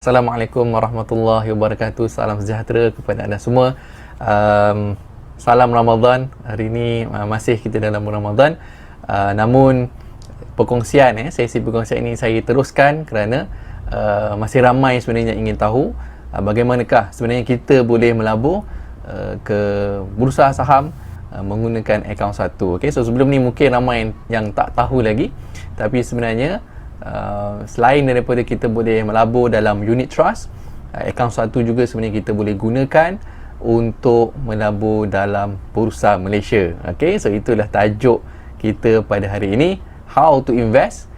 Assalamualaikum warahmatullahi wabarakatuh. Salam sejahtera kepada anda semua. Salam Ramadan. Hari ini masih kita dalam bulan Ramadan. Namun perkongsian, sesi perkongsian ini saya teruskan kerana masih ramai sebenarnya yang ingin tahu bagaimanakah sebenarnya kita boleh melabur ke bursa saham menggunakan akaun satu. Okay, so sebelum ni mungkin ramai yang tak tahu lagi, tapi sebenarnya selain daripada kita boleh melabur dalam unit trust, akaun satu juga sebenarnya kita boleh gunakan untuk melabur dalam bursa Malaysia. Okay, so itulah tajuk kita pada hari ini, how to invest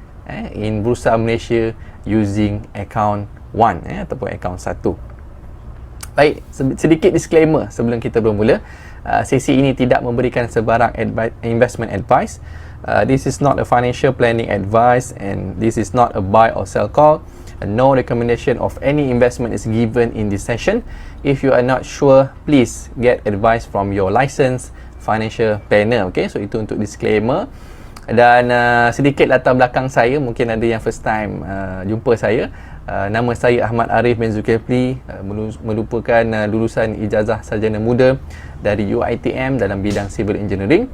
in bursa Malaysia using account one ataupun account satu. Baik, sedikit disclaimer sebelum kita bermula. Sesi ini tidak memberikan sebarang investment advice. This is not a financial planning advice and this is not a buy or sell call. No recommendation of any investment is given in this session. If you are not sure, please get advice from your licensed financial planner. Okay, so itu untuk disclaimer. Dan sedikit latar belakang saya, mungkin ada yang first time jumpa saya. Nama saya Ahmad Arif bin Zulkifli, merupakan lulusan ijazah sarjana muda dari UiTM dalam bidang civil engineering.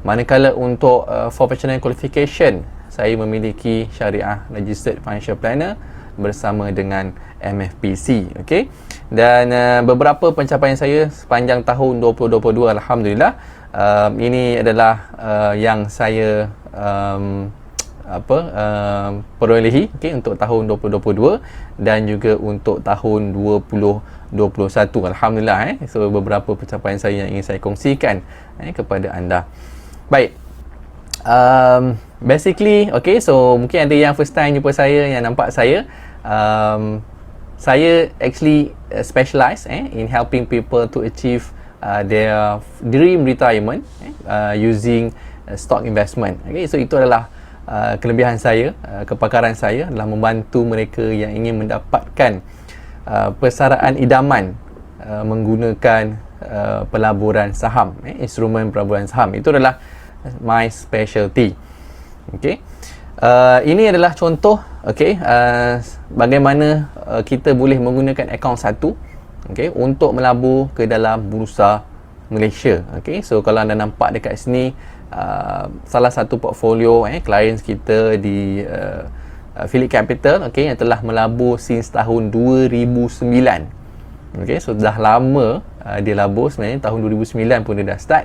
Manakala untuk professional qualification, saya memiliki Syariah Registered Financial Planner bersama dengan MFPC. Okay? Dan beberapa pencapaian saya sepanjang tahun 2022, Alhamdulillah, ini adalah yang saya perolehi, okay, untuk tahun 2022 dan juga untuk tahun 2021. Alhamdulillah, so beberapa pencapaian saya yang ingin saya kongsikan kepada anda. Baik, basically, okay, so mungkin ada yang first time jumpa saya, yang nampak saya, saya actually specialize in helping people to achieve their dream retirement using stock investment. Okay, so itu adalah kelebihan saya, kepakaran saya adalah membantu mereka yang ingin mendapatkan persaraan idaman menggunakan pelaburan saham, instrumen pelaburan saham. Itu adalah my specialty. Okay, ini adalah contoh, okay, bagaimana kita boleh menggunakan akaun satu, okay, untuk melabur ke dalam bursa Malaysia. Okay, so kalau anda nampak dekat sini, salah satu portfolio clients kita di Phillip Capital, okay, yang telah melabur since tahun 2009. Okay, so dah lama dia labur sebenarnya. Tahun 2009 pun dia dah start.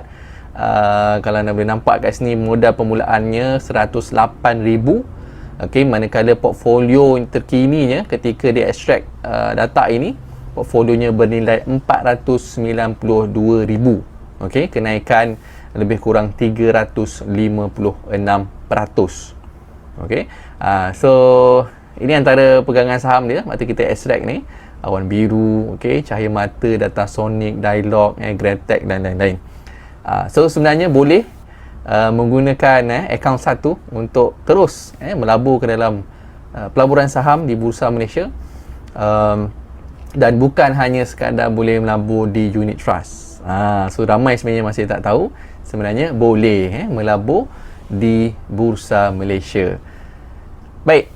Kalau anda boleh nampak kat sini, modal permulaannya 108,000. Okay, manakala portfolio terkininya ketika dia extract data ini, portfolionya bernilai 492,000. Okay, kenaikan lebih kurang 356%. Okay, so ini antara pegangan saham dia waktu kita extract ni. Awan biru, okay, cahaya mata, data Sonic, Dialog, Gratech dan lain-lain. So sebenarnya boleh menggunakan akaun satu untuk terus melabur ke dalam pelaburan saham di Bursa Malaysia, dan bukan hanya sekadar boleh melabur di unit trust. So ramai sebenarnya masih tak tahu sebenarnya boleh melabur di Bursa Malaysia. Baik,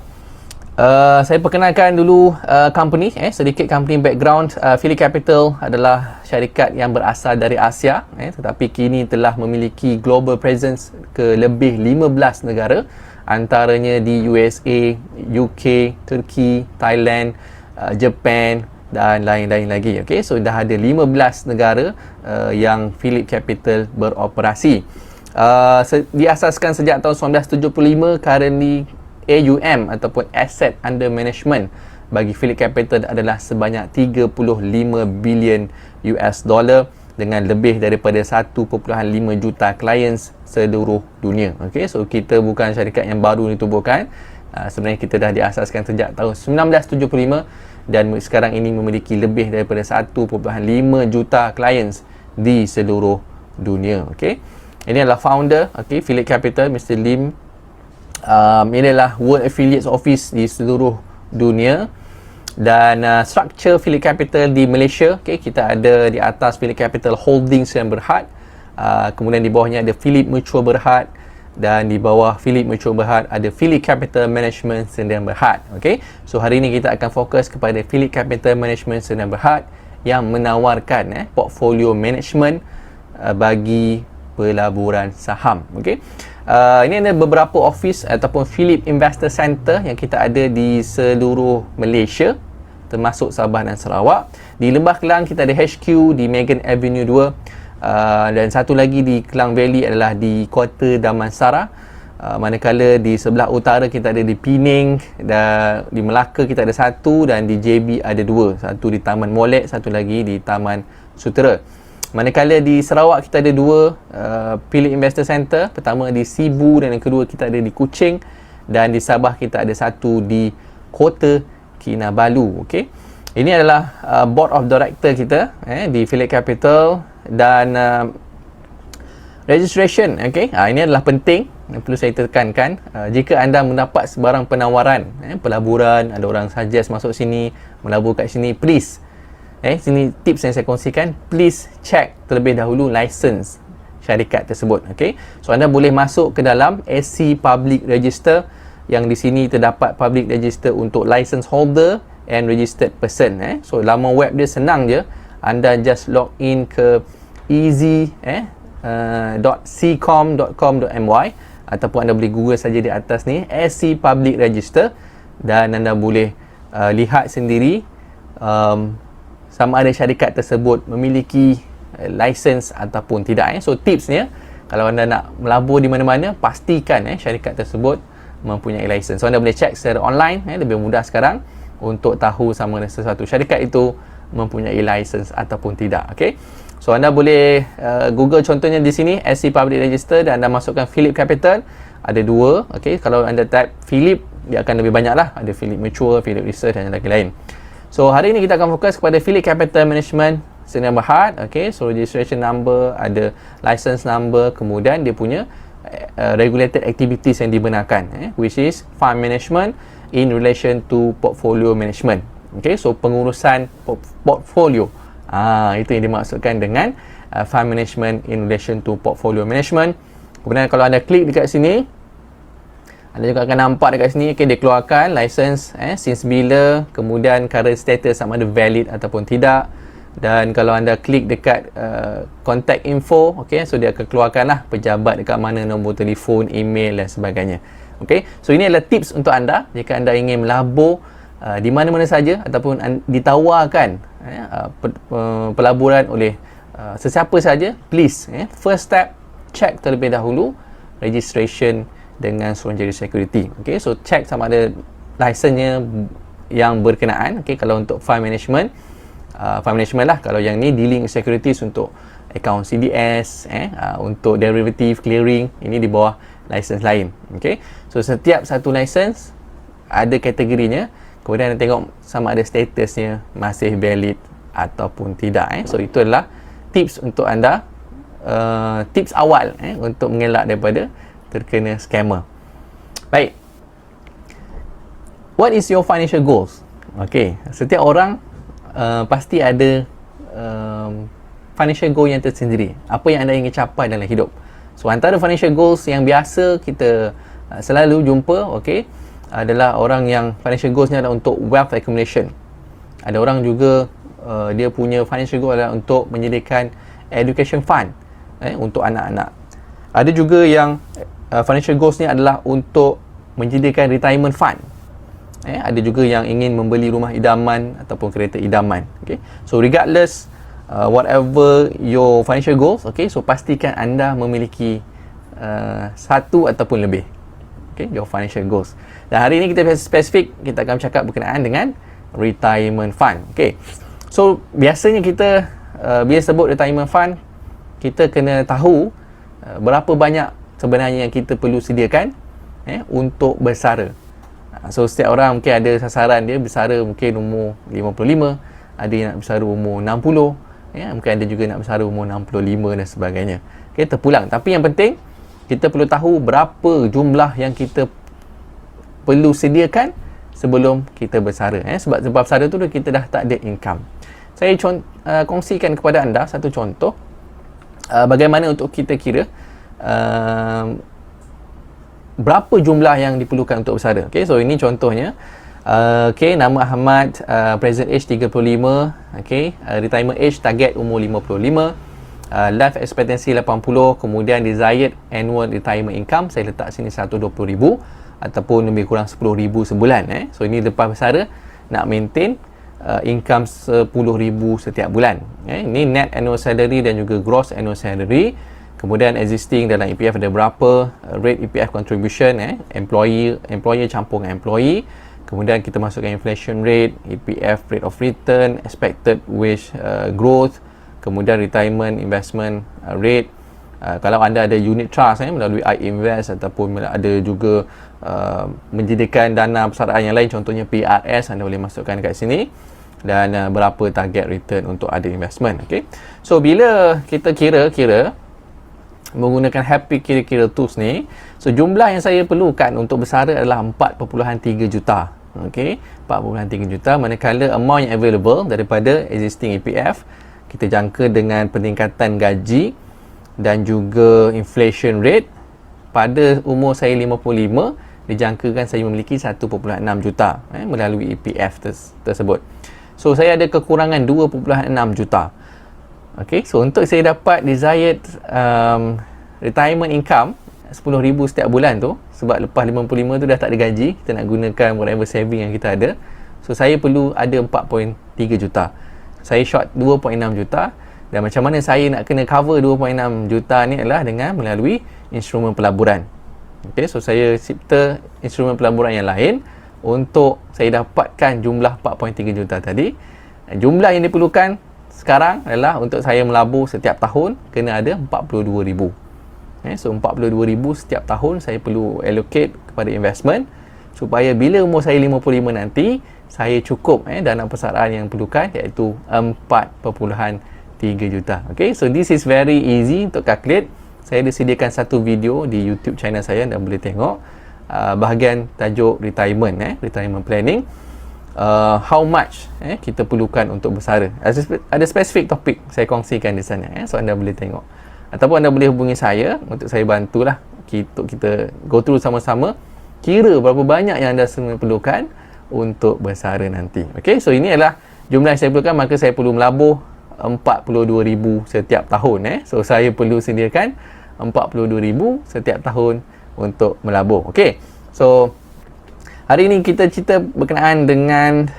saya perkenalkan dulu company, sedikit company background. Phillip Capital adalah syarikat yang berasal dari Asia, tetapi kini telah memiliki global presence ke lebih 15 negara, antaranya di USA, UK, Turki, Thailand, Japan dan lain-lain lagi. Okay, so dah ada 15 negara yang Phillip Capital beroperasi. Diasaskan sejak tahun 1975. Currently AUM ataupun Asset Under Management bagi Phillip Capital adalah sebanyak 35 bilion US dollar dengan lebih daripada 1.5 juta clients seluruh dunia. Okay, so kita bukan syarikat yang baru ditubuhkan. Sebenarnya kita dah diasaskan sejak tahun 1975 dan sekarang ini memiliki lebih daripada 1.5 juta clients di seluruh dunia. Okay, ini adalah founder, okay, Phillip Capital, Mr. Lim. Ini adalah World Affiliates Office di seluruh dunia. Dan structure Phillip Capital di Malaysia, okay, kita ada di atas Phillip Capital Holdings yang Berhad, kemudian di bawahnya ada Phillip Mutual Berhad, dan di bawah Phillip Mutual Berhad ada Phillip Capital Management Sdn Bhd. Okey, so hari ini kita akan fokus kepada Phillip Capital Management Sdn Bhd yang menawarkan portfolio management bagi pelaburan saham. Okey, ini ada beberapa office ataupun Phillip Investor Center yang kita ada di seluruh Malaysia, termasuk Sabah dan Sarawak. Di Lembah Kelang kita ada HQ di Megan Avenue 2. Dan satu lagi di Klang Valley adalah di Kota Damansara. Manakala di sebelah utara kita ada di Pening, dan di Melaka kita ada satu, dan di JB ada dua. Satu di Taman Molek, satu lagi di Taman Sutera. Manakala di Sarawak kita ada dua Phillip Investor Center. Pertama di Sibu dan yang kedua kita ada di Kuching. Dan di Sabah kita ada satu di Kota Kinabalu. Okey. Ini adalah board of director kita di Phillip Capital. Dan registration, okay? Ini adalah penting yang perlu saya tekankan. Jika anda mendapat sebarang penawaran pelaburan, ada orang suggest masuk sini, melabur kat sini, please, sini tips yang saya kongsikan, please check terlebih dahulu license syarikat tersebut. Okay? So anda boleh masuk ke dalam SC Public Register, yang di sini terdapat public register untuk license holder and registered person. So laman web dia senang je. Anda just log in ke easy.ccom.com.my ataupun anda boleh google saja di atas ni SC Public Register, dan anda boleh lihat sendiri sama ada syarikat tersebut memiliki license ataupun tidak. So tipsnya, kalau anda nak melabur di mana-mana, pastikan syarikat tersebut mempunyai license. So anda boleh check secara online, lebih mudah sekarang untuk tahu sama ada sesuatu syarikat itu mempunyai license ataupun tidak. Okey, so anda boleh google contohnya di sini SC Public Register, dan anda masukkan Phillip Capital. Ada dua. Okey, kalau anda type Phillip, dia akan lebih banyak lah. Ada Phillip Mutual, Phillip Research dan lagi lain. So hari ini kita akan fokus kepada Phillip Capital Management Sdn Bhd. Okey, so registration number, ada license number, kemudian dia punya regulated activities yang dibenarkan, which is fund management in relation to portfolio management. Okay, so pengurusan portfolio. Itu yang dimaksudkan dengan fund management in relation to portfolio management. Kemudian kalau anda klik dekat sini, anda juga akan nampak dekat sini, okay, dia keluarkan license since bila, kemudian current status sama ada valid ataupun tidak. Dan kalau anda klik dekat contact info, okay, so dia akan keluarkan lah pejabat dekat mana, nombor telefon, email dan sebagainya. Okay, so ini adalah tips untuk anda jika anda ingin melabur di mana-mana saja ataupun ditawarkan pelaburan oleh sesiapa saja. Please, first step, check terlebih dahulu registration dengan Suruhanjaya Security. Okay, so check sama ada license-nya yang berkenaan. Okay, kalau untuk fund management lah. Kalau yang ni dealing securities untuk account CDS, untuk derivative clearing, ini di bawah license lain. Okay, so setiap satu license ada kategorinya. Kemudian anda tengok sama ada statusnya masih valid ataupun tidak. So itu adalah tips untuk anda, tips awal untuk mengelak daripada terkena scammer. Baik, what is your financial goals? Okay, setiap orang pasti ada financial goal yang tersendiri. Apa yang anda ingin capai dalam hidup. So antara financial goals yang biasa kita selalu jumpa, okay, adalah orang yang financial goals ni adalah untuk wealth accumulation. Ada orang juga dia punya financial goal adalah untuk menyediakan education fund untuk anak-anak. Ada juga yang financial goals ni adalah untuk menyediakan retirement fund. Ada juga yang ingin membeli rumah idaman ataupun kereta idaman. Okay, so regardless whatever your financial goals, okay, so pastikan anda memiliki satu ataupun lebih. Okay, your financial goals. Dan hari ini kita spesifik, kita akan cakap berkenaan dengan retirement fund. Okay, so biasanya kita bila sebut retirement fund, kita kena tahu berapa banyak sebenarnya yang kita perlu sediakan untuk bersara. So setiap orang mungkin ada sasaran dia bersara mungkin umur 55, ada yang nak bersara umur 60, mungkin ada juga nak bersara umur 65 dan sebagainya. Okay, terpulang. Tapi yang penting kita perlu tahu berapa jumlah yang kita perlu sediakan sebelum kita bersara. Sebab lepas bersara tu kita dah tak ada income. Saya kongsikan kepada anda satu contoh bagaimana untuk kita kira berapa jumlah yang diperlukan untuk bersara. Okay, so ini contohnya. Okay, nama Ahmad, present age 35, okay, retirement age target umur 55, life expectancy 80, kemudian desired annual retirement income saya letak sini 120,000 ataupun lebih kurang 10,000 sebulan. So ini lepas bersara nak maintain income 10,000 setiap bulan. Ini net annual salary dan juga gross annual salary. Kemudian existing dalam EPF ada berapa, rate EPF contribution, employer campur dengan employee. Kemudian kita masukkan inflation rate, EPF rate of return, expected wage growth, kemudian retirement investment rate. Kalau anda ada unit trust melalui iInvest ataupun ada juga menyediakan dana persaraan yang lain, contohnya PRS, anda boleh masukkan kat sini. Dan berapa target return untuk ada investment. Okay. So bila kita kira-kira menggunakan Happy Kira-Kira Tools ni, so jumlah yang saya perlukan untuk bersara adalah 4.3 juta. Okey, 4.3 juta, manakala amount yang available daripada existing EPF kita jangka dengan peningkatan gaji dan juga inflation rate. Pada umur saya 55, dijangkakan saya memiliki 1.6 juta melalui EPF tersebut. So saya ada kekurangan 2.6 juta. Okay, so untuk saya dapat desired retirement income 10,000 setiap bulan tu, sebab lepas 55 tu dah tak ada gaji, kita nak gunakan whatever saving yang kita ada, so saya perlu ada 4.3 juta. Saya short 2.6 juta, dan macam mana saya nak kena cover 2.6 juta ni adalah dengan melalui instrumen pelaburan. Okay, so saya cipta instrumen pelaburan yang lain untuk saya dapatkan jumlah 4.3 juta tadi. Jumlah yang diperlukan sekarang adalah untuk saya melabur setiap tahun kena ada 42,000. So 42,000 setiap tahun saya perlu allocate kepada investment supaya bila umur saya 55 nanti saya cukup dana persaraan yang perlukan, iaitu 4.3 juta. Okay, so this is very easy untuk calculate. Saya ada sediakan satu video di YouTube channel saya, anda boleh tengok bahagian tajuk retirement retirement planning. How much kita perlukan untuk bersara. Ada spesifik topik saya kongsikan di sana, so anda boleh tengok, ataupun anda boleh hubungi saya untuk saya bantulah kita go through sama-sama, kira berapa banyak yang anda semua perlukan untuk bersara nanti. Okay, so ini adalah jumlah yang saya perlukan, maka saya perlu melabur 42,000 setiap tahun. So saya perlu sediakan 42,000 setiap tahun untuk melabur. Okay, so hari ini kita cerita berkenaan dengan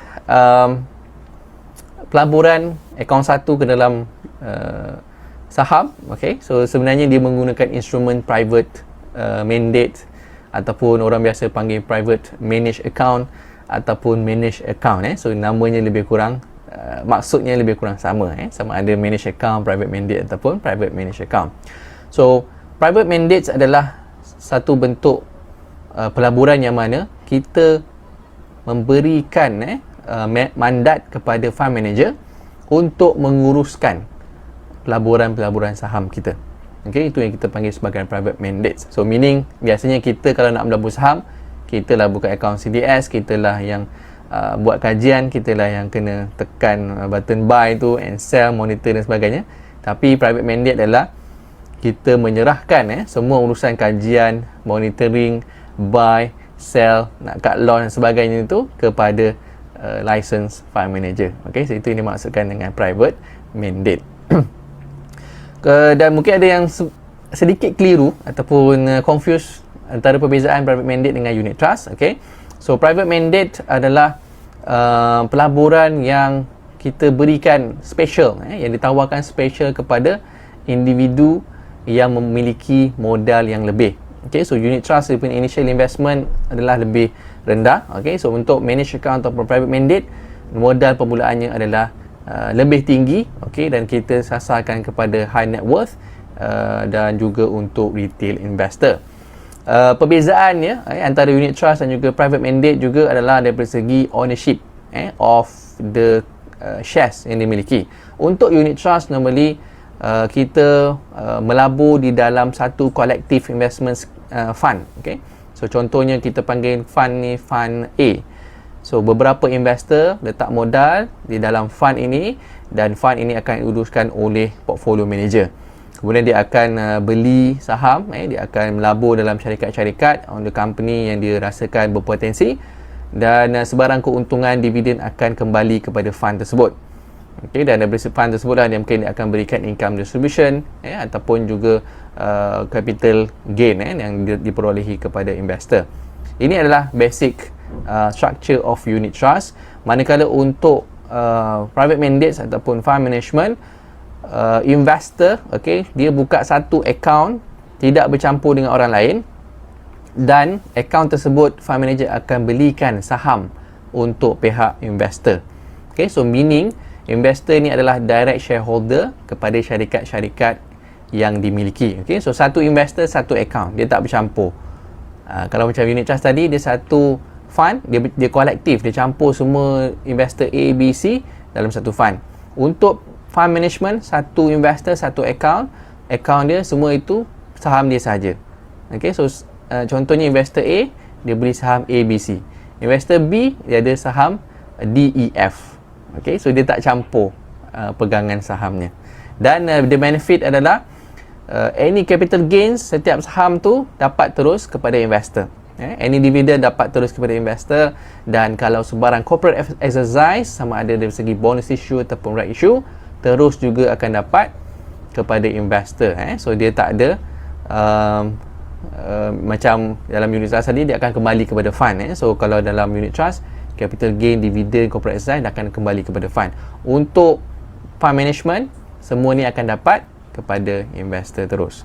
pelaburan akaun satu ke dalam saham. Okay, so sebenarnya dia menggunakan instrumen private mandate, ataupun orang biasa panggil private managed account ataupun managed account. So namanya lebih kurang maksudnya lebih kurang sama. Sama ada managed account, private mandate ataupun private managed account. So private mandates adalah satu bentuk pelaburan yang mana kita memberikan mandat kepada fund manager untuk menguruskan pelaburan-pelaburan saham kita. Okay, itu yang kita panggil sebagai private mandates. So meaning biasanya kita kalau nak melabur saham, kita lah buka akaun CDS, kita lah yang buat kajian, kita lah yang kena tekan button buy tu and sell, monitor dan sebagainya. Tapi private mandate adalah kita menyerahkan semua urusan kajian, monitoring, buy, sell, nak cut loss dan sebagainya itu kepada license fund manager. Okay, so itu yang dimaksudkan dengan private mandate. Dan mungkin ada yang sedikit keliru ataupun confuse antara perbezaan private mandate dengan unit trust. Okay, so private mandate adalah pelaburan yang kita berikan special, yang ditawarkan special kepada individu yang memiliki modal yang lebih. Okay, so unit trust ataupun initial investment adalah lebih rendah. Okay, so untuk managed account ataupun private mandate, modal permulaannya adalah lebih tinggi. Okay, dan kita sasarkan kepada high net worth dan juga untuk retail investor. Perbezaannya antara unit trust dan juga private mandate juga adalah daripada segi ownership of the shares yang dimiliki. Untuk unit trust normally kita melabur di dalam satu collective investment fund. Okay, so contohnya kita panggil fund ni fund A. So beberapa investor letak modal di dalam fund ini dan fund ini akan diuruskan oleh portfolio manager. Kemudian dia akan beli saham, dia akan melabur dalam syarikat-syarikat on the company yang dia rasakan berpotensi, dan sebarang keuntungan dividen akan kembali kepada fund tersebut. Okay, dan dari fund tersebut lah dia mungkin dia akan berikan income distribution ataupun juga capital gain yang diperolehi kepada investor. Ini adalah basic structure of unit trust. Manakala untuk private mandates ataupun fund management, investor, dia buka satu account tidak bercampur dengan orang lain, dan account tersebut fund manager akan belikan saham untuk pihak investor. So meaning investor ni adalah direct shareholder kepada syarikat-syarikat yang dimiliki. So satu investor, satu account, dia tak bercampur. Kalau macam unit trust tadi, dia satu fund, dia kolektif, dia campur semua investor A, B, C dalam satu fund. Untuk fund management, satu investor, satu account dia semua itu saham dia sahaja. So contohnya investor A, dia beli saham A, B, C. Investor B, dia ada saham D, E, F. So dia tak campur pegangan sahamnya. Dan the benefit adalah any capital gains setiap saham tu dapat terus kepada investor. Any dividend dapat terus kepada investor. Dan kalau sebarang corporate exercise, sama ada dari segi bonus issue ataupun right issue, terus juga akan dapat kepada investor. So dia tak ada macam dalam unit trust tadi, dia akan kembali kepada fund. So kalau dalam unit trust, capital gain, dividend, corporate exercise akan kembali kepada fund. Untuk fund management, semua ni akan dapat kepada investor terus.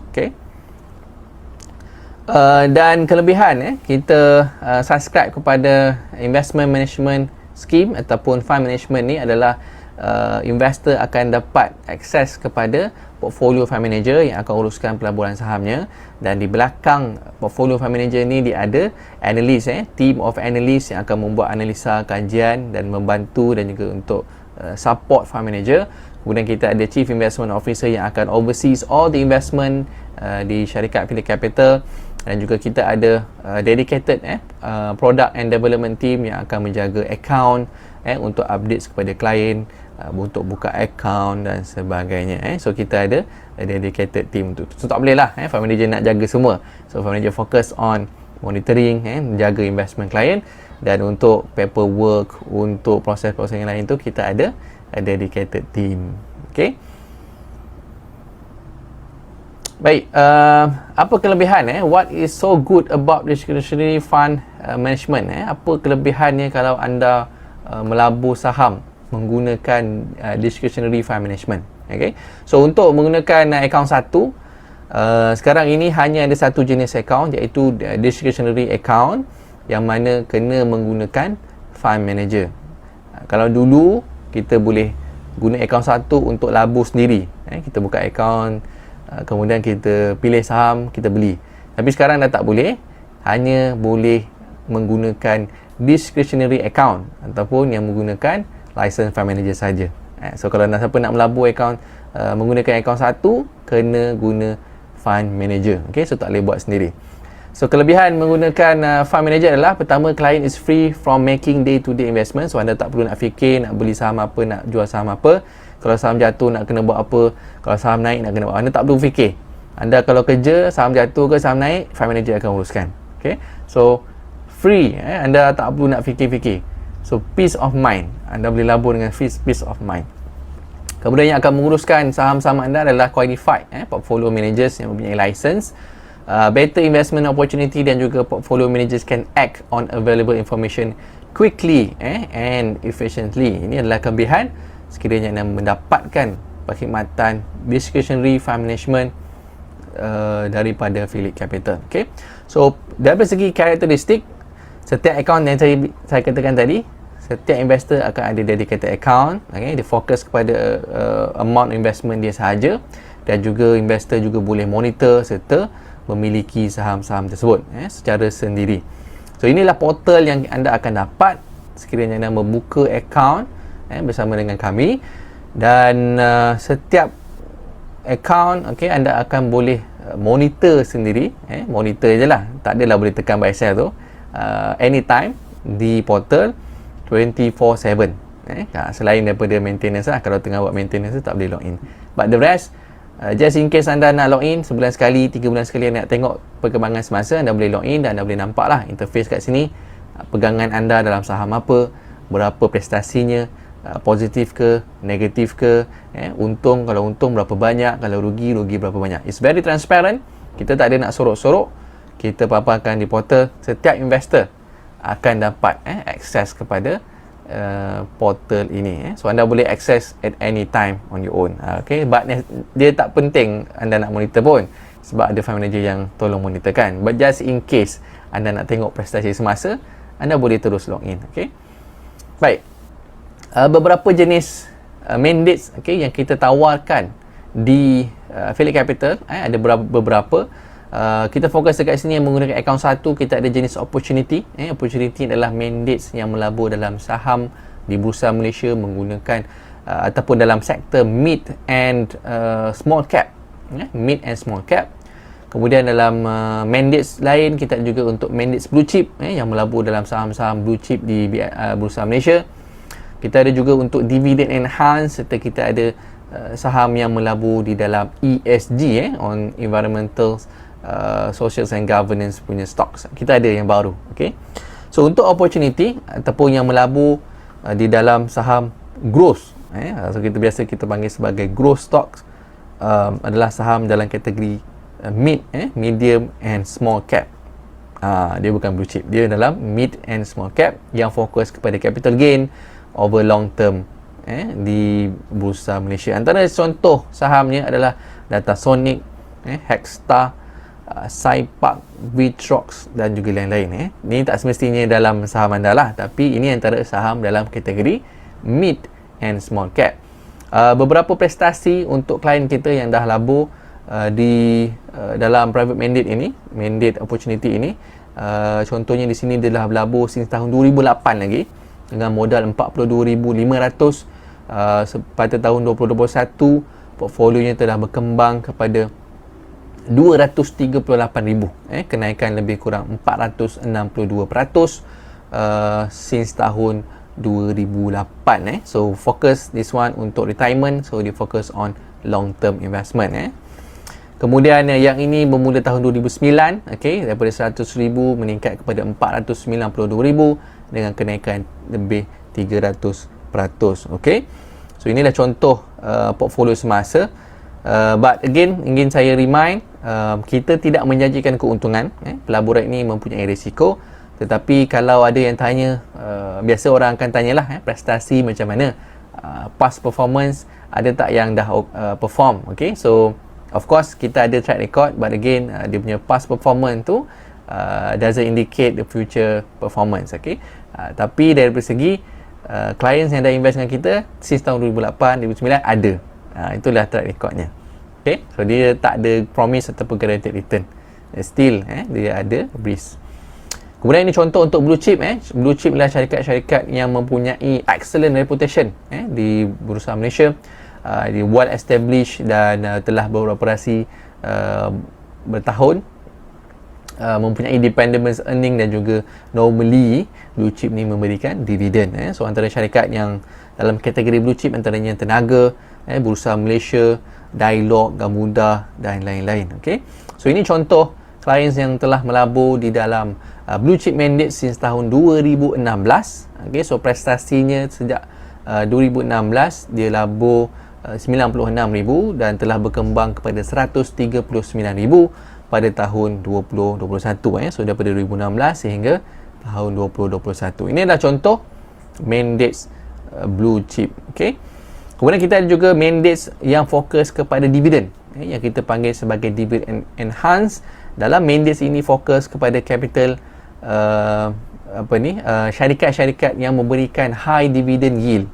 Dan kelebihan kita subscribe kepada investment management scheme ataupun fund management ni adalah investor akan dapat akses kepada portfolio fund manager yang akan uruskan pelaburan sahamnya. Dan di belakang portfolio fund manager ni dia ada analis, team of analyst yang akan membuat analisa, kajian dan membantu dan juga untuk support fund manager. Kemudian kita ada chief investment officer yang akan oversees all the investment di syarikat affiliate capital. Dan juga kita ada dedicated product and development team yang akan menjaga account untuk update kepada klien, untuk buka account dan sebagainya. So kita ada dedicated team untuk so tak boleh lah fund manager nak jaga semua. So fund manager fokus on monitoring, menjaga investment client, dan untuk paperwork, untuk proses-proses yang lain tu kita ada dedicated team. Baik, apa kelebihan what is so good about discretionary fund management? Apa kelebihannya kalau anda melabur saham menggunakan discretionary fund management? So untuk menggunakan account satu, sekarang ini hanya ada satu jenis account, iaitu discretionary account, yang mana kena menggunakan fund manager. Kalau dulu kita boleh guna account satu untuk labur sendiri, kita buka account, kemudian kita pilih saham, kita beli. Tapi sekarang dah tak boleh, hanya boleh menggunakan discretionary account ataupun yang menggunakan license fund manager saja. So kalau siapa nak melabur account menggunakan account satu, kena guna fund manager. So tak boleh buat sendiri. So kelebihan menggunakan fund manager adalah, pertama, client is free from making day to day investment. So anda tak perlu nak fikir nak beli saham apa, nak jual saham apa. Kalau saham jatuh nak kena buat apa, kalau saham naik nak kena buat apa. Anda tak perlu fikir. Anda kalau kerja, saham jatuh ke saham naik, fund manager akan uruskan. So free, anda tak perlu nak fikir-fikir. So peace of mind, anda boleh labur dengan peace of mind. Kemudian yang akan menguruskan saham-saham anda adalah qualified portfolio managers yang mempunyai license. Better investment opportunity, dan juga portfolio managers can act on available information quickly and efficiently. Ini adalah kelebihan sekiranya anda mendapatkan perkhidmatan discretionary fund management daripada affiliate capital. So dari segi karakteristik, setiap account yang saya katakan tadi, setiap investor akan ada dedicated account. Dia fokus kepada amount investment dia sahaja, dan juga investor juga boleh monitor serta memiliki saham-saham tersebut secara sendiri. So inilah portal yang anda akan dapat sekiranya anda membuka account bersama dengan kami. Dan setiap account anda akan boleh monitor sendiri, monitor je lah, tak adalah boleh tekan buy sell tu, anytime di portal 24/7. Selain daripada maintenance lah, kalau tengah buat maintenance tu tak boleh log in, but the rest Just in case anda nak login sebulan sekali, 3 bulan sekali, nak tengok perkembangan semasa, anda boleh login dan anda boleh nampak lah interface kat sini, pegangan anda dalam saham apa, berapa prestasinya, positif ke, negatif ke, untung, kalau untung berapa banyak, kalau rugi berapa banyak. It's very transparent. Kita tak ada nak sorok-sorok. Kita paparkan di portal. Setiap investor akan dapat akses kepada portal ini. So anda boleh access at any time on your own. Okay, but dia tak penting anda nak monitor pun, sebab ada fund manager yang tolong monitorkan. But just in case anda nak tengok prestasi semasa, anda boleh terus login. Okay, baik. Beberapa jenis mandates, okay, yang kita tawarkan di Affiliate Capital, ada beberapa. Kita fokus dekat sini yang menggunakan akaun satu. Kita ada jenis opportunity. Opportunity adalah mandates yang melabur dalam saham di Bursa Malaysia menggunakan ataupun dalam sektor mid and small cap, mid and small cap. Kemudian dalam mandates lain, kita ada juga untuk mandates blue chip, yang melabur dalam saham-saham blue chip di Bursa Malaysia. Kita ada juga untuk dividend enhance, serta kita ada saham yang melabur di dalam ESG, on environmental, social and governance punya stocks. Kita ada yang baru. Okay, so untuk opportunity ataupun yang melabur di dalam saham growth, so kita panggil sebagai growth stocks, adalah saham dalam kategori mid, medium and small cap. Dia bukan blue chip, dia dalam mid and small cap yang fokus kepada capital gain over long term di Bursa Malaysia. Antara contoh sahamnya adalah Datasonic, Hexstar, Saipak, Vitrox dan juga lain-lain. Ini tak semestinya dalam saham anda lah, tapi ini antara saham dalam kategori mid and small cap. Beberapa prestasi untuk klien kita yang dah labur di dalam private mandate ini, mandate opportunity ini. Contohnya di sini dia dah berlabur since tahun 2008 lagi dengan modal 42,500. Pada tahun 2021 portfolionya telah berkembang kepada 238,000, kenaikan lebih kurang 462% since tahun 2008. So focus this one untuk retirement, so dia fokus on long term investment. Kemudian yang ini bermula tahun 2009, daripada 100,000 meningkat kepada 492,000 dengan kenaikan lebih 300%. So inilah contoh portfolio semasa. But again, ingin saya remind, kita tidak menjanjikan keuntungan. Pelaburan ini mempunyai risiko. Tetapi kalau ada yang tanya, biasa orang akan tanyalah, prestasi macam mana, past performance ada tak yang dah perform. So of course kita ada track record, but again dia punya past performance tu doesn't indicate the future performance. Tapi dari segi clients yang dah invest dengan kita since tahun 2008, 2009 ada. Itulah track recordnya. So dia tak ada promise ataupun guaranteed return. Still dia ada risk. Kemudian ini contoh untuk blue chip. Blue chip adalah syarikat-syarikat yang mempunyai excellent reputation di Bursa Malaysia, di well established dan telah beroperasi bertahun, mempunyai independence earning dan juga normally blue chip ni memberikan dividen. So antara syarikat yang dalam kategori blue chip antaranya Tenaga, Bursa Malaysia, Dialog, Gamuda dan lain-lain. So ini contoh clients yang telah melabur di dalam blue chip mandate since tahun 2016. So prestasinya sejak 2016 dia labur 96,000 dan telah berkembang kepada 139,000 pada tahun 2021. So daripada 2016 sehingga tahun 2021. Ini adalah contoh mandates blue chip. Kemudian kita ada juga mandates yang fokus kepada dividen, yang kita panggil sebagai dividend enhance. Dalam mandates ini fokus kepada capital syarikat-syarikat yang memberikan high dividend yield.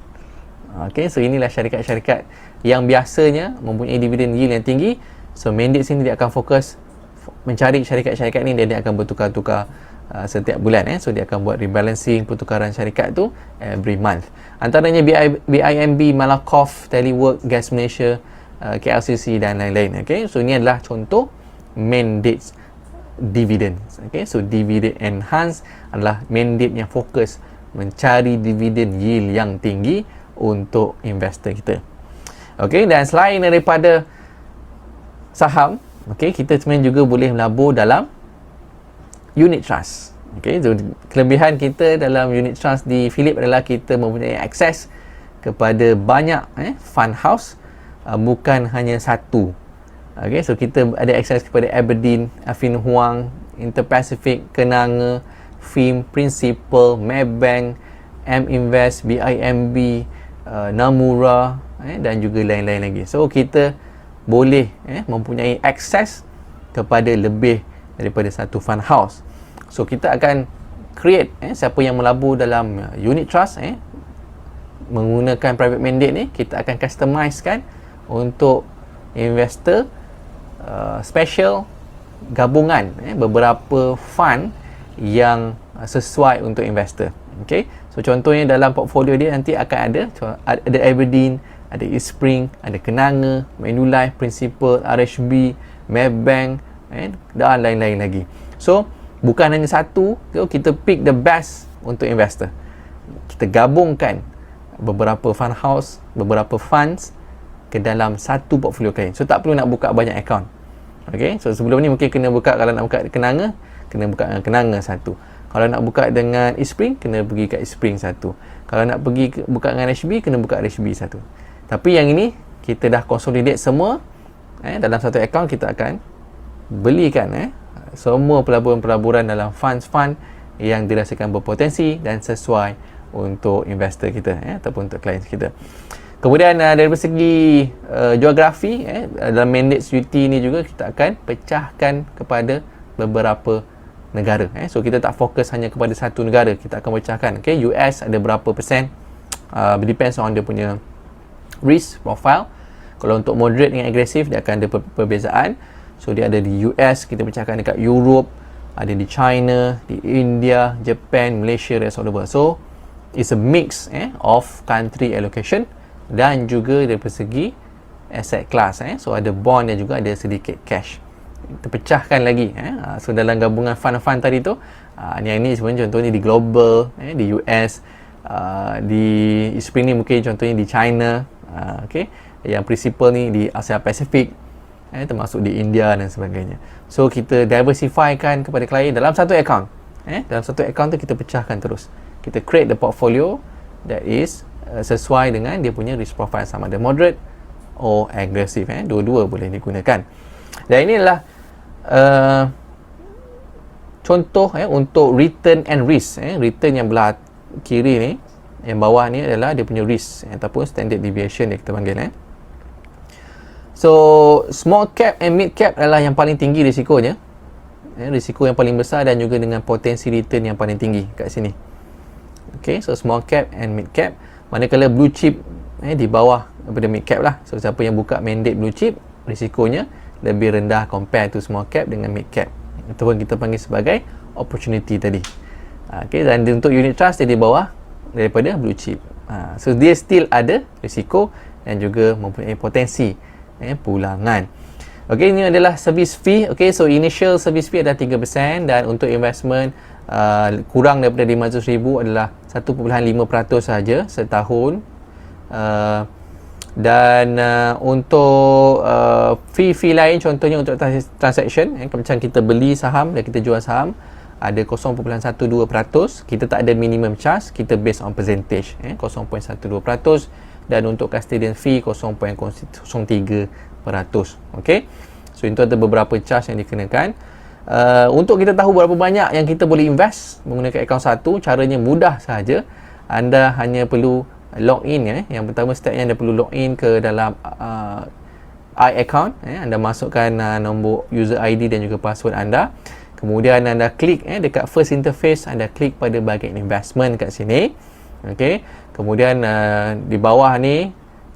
So inilah syarikat-syarikat yang biasanya mempunyai dividend yield yang tinggi. So mandates ini dia akan fokus mencari syarikat-syarikat ni, dia akan bertukar-tukar setiap bulan. So dia akan buat rebalancing pertukaran syarikat tu every month. Antaranya BIMB, Malakoff, Telework, Gas Malaysia, KLCC dan lain-lain. So ini adalah contoh mandates dividend. So dividend enhance adalah mandate yang fokus mencari dividend yield yang tinggi untuk investor kita. Dan selain daripada saham, okey, kita sebenarnya juga boleh melabur dalam unit trust. Okey, so kelebihan kita dalam unit trust di Phillip adalah kita mempunyai akses kepada banyak fund house, bukan hanya satu. Okey, so kita ada akses kepada Aberdeen, Affin Hwang, Interpacific, Kenanga, FIM, Principal, Maybank, M-Invest, BIMB, Namura, dan juga lain-lain lagi. So kita boleh mempunyai akses kepada lebih daripada satu fund house. So kita akan create siapa yang melabur dalam unit trust menggunakan private mandate ni, kita akan customizekan untuk investor special gabungan beberapa fund yang sesuai untuk investor. Okay, so contohnya dalam portfolio dia nanti akan ada Aberdeen, ada Eastspring, ada Kenanga, Manulife, Principal, RHB, Maybank, dan lain-lain lagi. So bukan hanya satu, so kita pick the best untuk investor. Kita gabungkan beberapa fund house, beberapa funds ke dalam satu portfolio klien. So tak perlu nak buka banyak account. Okay, so sebelum ni mungkin kena buka, kalau nak buka Kenanga, kena buka dengan Kenanga satu. Kalau nak buka dengan Eastspring, kena pergi kat Eastspring satu. Kalau nak pergi buka dengan RHB, kena buka RHB satu. Tapi yang ini kita dah consolidate semua dalam satu account. Kita akan belikan semua pelaburan-pelaburan dalam fund yang dirasakan berpotensi dan sesuai untuk investor kita ataupun untuk klien kita. Kemudian dari segi geografi, dalam mandate security ni juga kita akan pecahkan kepada beberapa negara. So kita tak fokus hanya kepada satu negara, kita akan pecahkan. Okay, US ada berapa persen, depends on dia punya risk profile. Kalau untuk moderate dengan agresif, dia akan ada perbezaan. So dia ada di US, kita pecahkan dekat Europe, ada di China, di India, Japan, Malaysia, rest of the world. So it's a mix of country allocation dan juga dari segi asset class. So ada bond dan juga ada sedikit cash. Kita pecahkan lagi. So dalam gabungan fund-fund tadi tu, yang ni sebenarnya contohnya di global, di US, di Eastspring ni mungkin contohnya di China, okay. Yang Principal ni di Asia Pacific, termasuk di India dan sebagainya. So kita diversifykan kepada klien dalam satu account. Dalam satu account tu kita pecahkan terus. Kita create the portfolio that is sesuai dengan dia punya risk profile, sama ada moderate or aggressive. Dua-dua boleh digunakan. Dan ini adalah contoh untuk return and risk. Return yang belah kiri ni, yang bawah ni adalah dia punya risk ataupun standard deviation yang kita panggil. So small cap and mid cap adalah yang paling tinggi risikonya, risiko yang paling besar dan juga dengan potensi return yang paling tinggi kat sini. Okay, so small cap and mid cap. Manakala blue chip di bawah daripada mid cap lah. So siapa yang buka mandate blue chip, risikonya lebih rendah compare to small cap dengan mid cap. Itu pun kita panggil sebagai opportunity tadi. Okay, dan untuk unit trust dia di bawah daripada blue chip. So dia still ada risiko dan juga mempunyai potensi pulangan. Okay, ini adalah service fee. Okay, so initial service fee adalah 3% dan untuk investment kurang daripada 500,000 adalah 1.5% saja setahun. Dan untuk fee lain, contohnya untuk transaction, macam kita beli saham dan kita jual saham, ada 0.12%. Kita tak ada minimum charge, kita based on percentage, 0.12%. Dan untuk custodian fee 0.03%. Okay, so itu ada beberapa charge yang dikenakan. Untuk kita tahu berapa banyak yang kita boleh invest menggunakan akaun satu, caranya mudah sahaja. Anda hanya perlu login. Yang pertama stepnya anda perlu login ke dalam iAccount. Anda masukkan nombor user ID dan juga password anda. Kemudian anda klik dekat first interface, anda klik pada bahagian investment kat sini. Okey. Kemudian di bawah ni,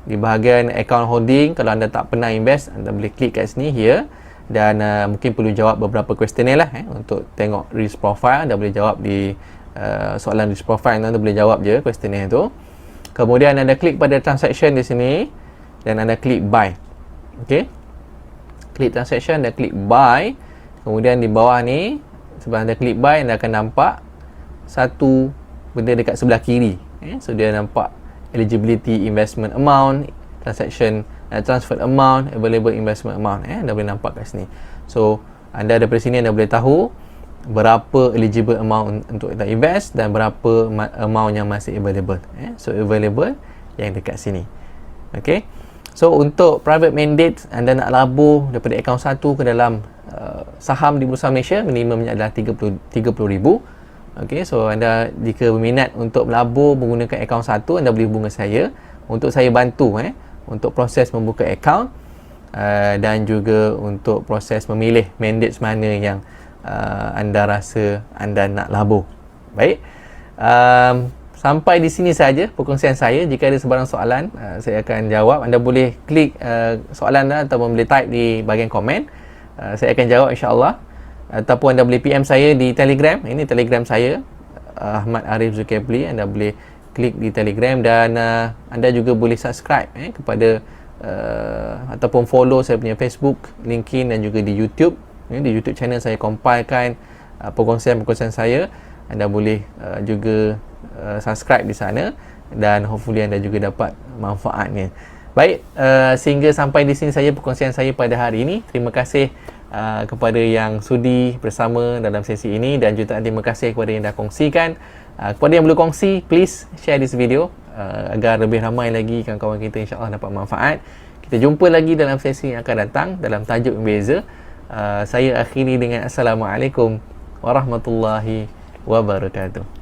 di bahagian account holding, kalau anda tak pernah invest, anda boleh klik kat sini here. Dan mungkin perlu jawab beberapa questionnaire lah untuk tengok risk profile. Anda boleh jawab di soalan risk profile, anda boleh jawab je questionnaire tu. Kemudian anda klik pada transaction di sini dan anda klik buy. Okey. Klik transaction dan klik buy. Kemudian di bawah ni, sebab anda klik buy, anda akan nampak satu benda dekat sebelah kiri. So dia nampak eligibility investment amount, transaction transfer amount, available investment amount. Anda boleh nampak kat sini. So anda daripada sini anda boleh tahu berapa eligible amount untuk anda invest dan berapa amount yang masih available. So available yang dekat sini. Okay. So untuk private mandate, anda nak labur daripada akaun satu ke dalam saham di Bursa Malaysia, minimumnya adalah 30,000. Okay, so anda jika berminat untuk melabur menggunakan akaun satu, anda boleh hubungi saya untuk saya bantu untuk proses membuka akaun dan juga untuk proses memilih mandate mana yang anda rasa anda nak labur. Baik, sampai di sini saja perkongsian saya. Jika ada sebarang soalan, saya akan jawab. Anda boleh klik soalan anda atau boleh type di bahagian komen. Saya akan jawab insya-Allah. Ataupun anda boleh PM saya di Telegram. Ini Telegram saya, Ahmad Arif Zulkifli. Anda boleh klik di Telegram dan anda juga boleh subscribe kepada ataupun follow saya punya Facebook, LinkedIn dan juga di YouTube. Di YouTube channel saya compilekan perkongsian-perkongsian saya. Anda boleh juga subscribe di sana dan hopefully anda juga dapat manfaatnya. Baik, sehingga sampai di sini saja perkongsian saya pada hari ini. Terima kasih kepada yang sudi bersama dalam sesi ini dan jutaan terima kasih kepada yang dah kongsikan. Kepada yang belum kongsi, please share this video agar lebih ramai lagi kawan-kawan kita insya-Allah dapat manfaat. Kita jumpa lagi dalam sesi yang akan datang dalam tajuk yang berbeza. Saya akhiri dengan Assalamualaikum warahmatullahi wabarakatuh.